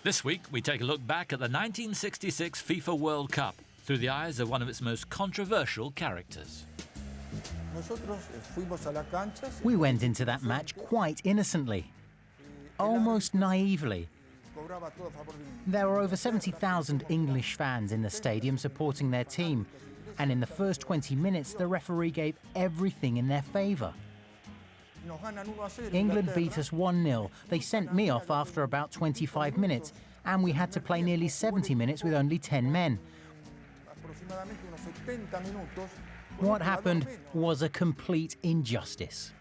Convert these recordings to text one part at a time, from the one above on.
This week, we take a look back at the 1966 FIFA World Cup through the eyes of one of its most controversial characters. We went into that match quite innocently, almost naively. There were over 70,000 English fans in the stadium supporting their team, and in the first 20 minutes, the referee gave everything in their favour. England beat us 1-0. They sent me off after about 25 minutes, and we had to play nearly 70 minutes with only 10 men. What happened was a complete injustice.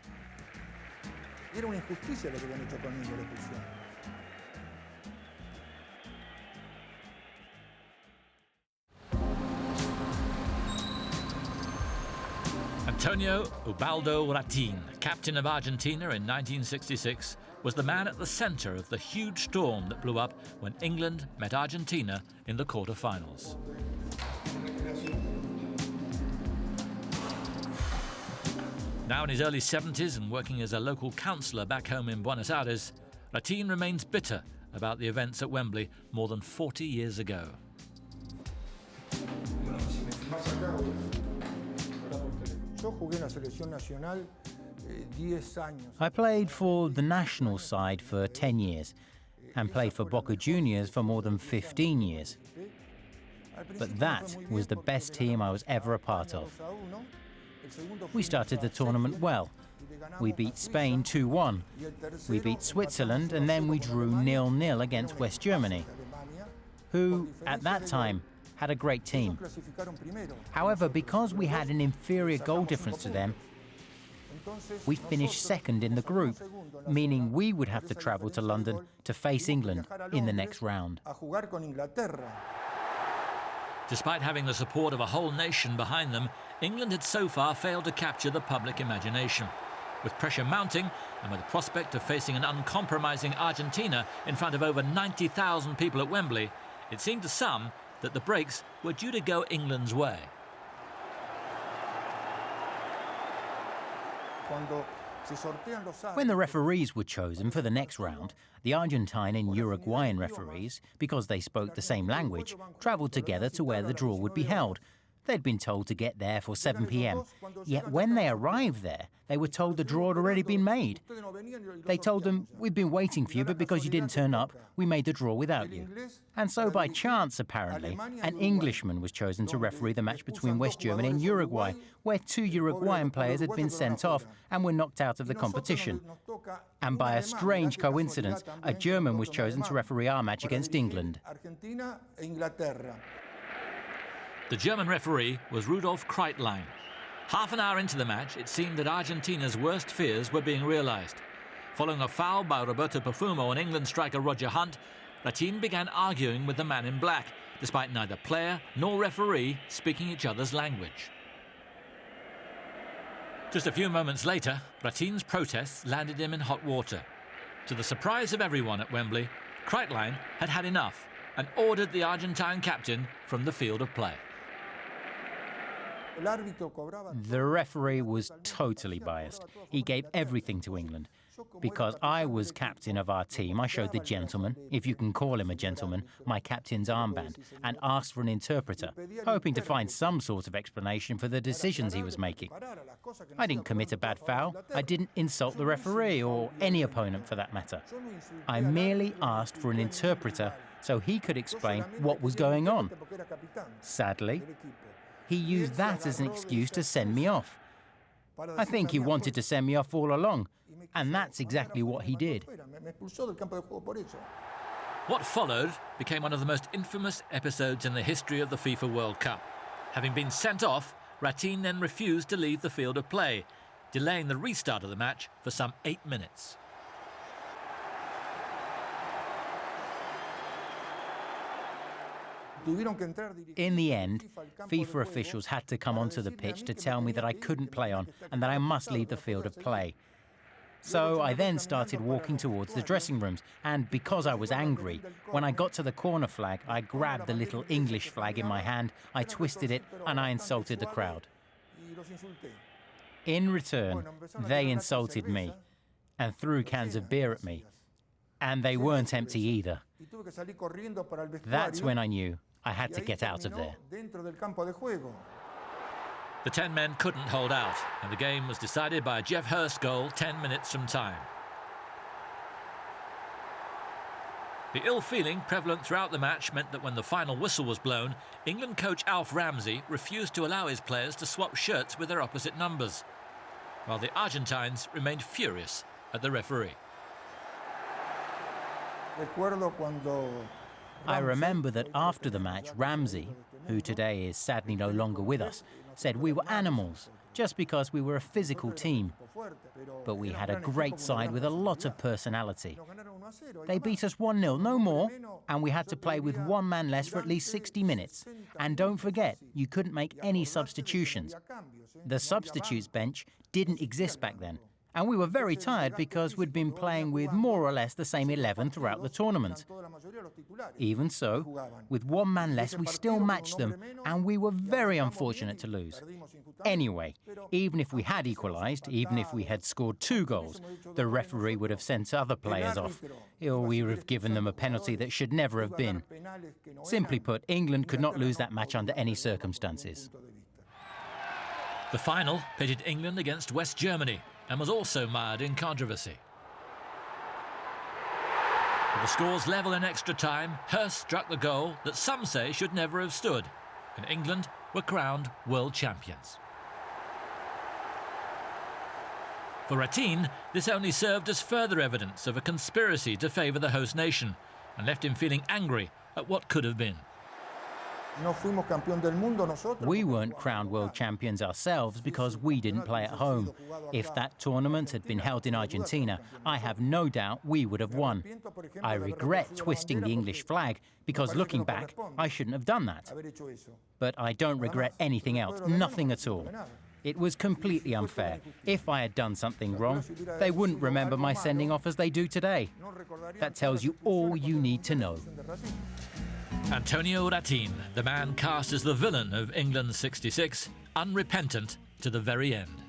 Antonio Rattin, captain of Argentina in 1966, was the man at the centre of the huge storm that blew up when England met Argentina in the quarter-finals. Now in his early 70s and working as a local councillor back home in Buenos Aires, Rattin remains bitter about the events at Wembley more than 40 years ago. I played for the national side for 10 years and played for Boca Juniors for more than 15 years. But that was the best team I was ever a part of. We started the tournament well. We beat Spain 2-1. We beat Switzerland, and then we drew 0-0 against West Germany, who, at that time, had a great team. However, because we had an inferior goal difference to them, we finished second in the group, meaning we would have to travel to London to face England in the next round. Despite having the support of a whole nation behind them, England had so far failed to capture the public imagination. With pressure mounting and with the prospect of facing an uncompromising Argentina in front of over 90,000 people at Wembley, it seemed to some that the breaks were due to go England's way. When the referees were chosen for the next round, the Argentine and Uruguayan referees, because they spoke the same language, travelled together to where the draw would be held. They'd been told to get there for 7 p.m. Yet when they arrived there, they were told the draw had already been made. They told them, "We've been waiting for you, but because you didn't turn up, we made the draw without you." And so by chance, apparently, an Englishman was chosen to referee the match between West Germany and Uruguay, where 2 Uruguayan players had been sent off and were knocked out of the competition. And by a strange coincidence, a German was chosen to referee our match against England. The German referee was Rudolf Kreitlein. Half an hour into the match, it seemed that Argentina's worst fears were being realised. Following a foul by Roberto Perfumo on England striker Roger Hunt, Rattin began arguing with the man in black, despite neither player nor referee speaking each other's language. Just a few moments later, Rattin's protests landed him in hot water. To the surprise of everyone at Wembley, Kreitlein had had enough and ordered the Argentine captain from the field of play. The referee was totally biased. He gave everything to England. Because I was captain of our team, I showed the gentleman, if you can call him a gentleman, my captain's armband, and asked for an interpreter, hoping to find some sort of explanation for the decisions he was making. I didn't commit a bad foul. I didn't insult the referee or any opponent for that matter. I merely asked for an interpreter so he could explain what was going on. Sadly, he used that as an excuse to send me off. I think he wanted to send me off all along, and that's exactly what he did. What followed became one of the most infamous episodes in the history of the FIFA World Cup. Having been sent off, Rattin then refused to leave the field of play, delaying the restart of the match for some 8 minutes. In the end, FIFA officials had to come onto the pitch to tell me that I couldn't play on and that I must leave the field of play. So I then started walking towards the dressing rooms, and because I was angry, when I got to the corner flag, I grabbed the little English flag in my hand, I twisted it, and I insulted the crowd. In return, they insulted me and threw cans of beer at me. And they weren't empty either. That's when I knew I had to get out of there. The 10 men couldn't hold out, and the game was decided by a Jeff Hurst goal 10 minutes from time. The ill feeling prevalent throughout the match meant that when the final whistle was blown, England coach Alf Ramsey refused to allow his players to swap shirts with their opposite numbers, while the Argentines remained furious at the referee. I remember that after the match, Ramsey, who today is sadly no longer with us, said we were animals just because we were a physical team. But we had a great side with a lot of personality. They beat us 1-0, no more, and we had to play with one man less for at least 60 minutes. And don't forget, you couldn't make any substitutions. The substitutes bench didn't exist back then. And we were very tired because we'd been playing with more or less the same 11 throughout the tournament. Even so, with one man less, we still matched them, and we were very unfortunate to lose. Anyway, even if we had equalised, even if we had scored 2 goals, the referee would have sent other players off, or we would have given them a penalty that should never have been. Simply put, England could not lose that match under any circumstances. The final pitted England against West Germany and was also mired in controversy. With the scores level in extra time, Hurst struck the goal that some say should never have stood, and England were crowned world champions. For Rattin, this only served as further evidence of a conspiracy to favour the host nation and left him feeling angry at what could have been. We weren't crowned world champions ourselves because we didn't play at home. If that tournament had been held in Argentina, I have no doubt we would have won. I regret twisting the English flag because looking back, I shouldn't have done that. But I don't regret anything else, nothing at all. It was completely unfair. If I had done something wrong, they wouldn't remember my sending off as they do today. That tells you all you need to know. Antonio Rattin, the man cast as the villain of England's '66, unrepentant to the very end.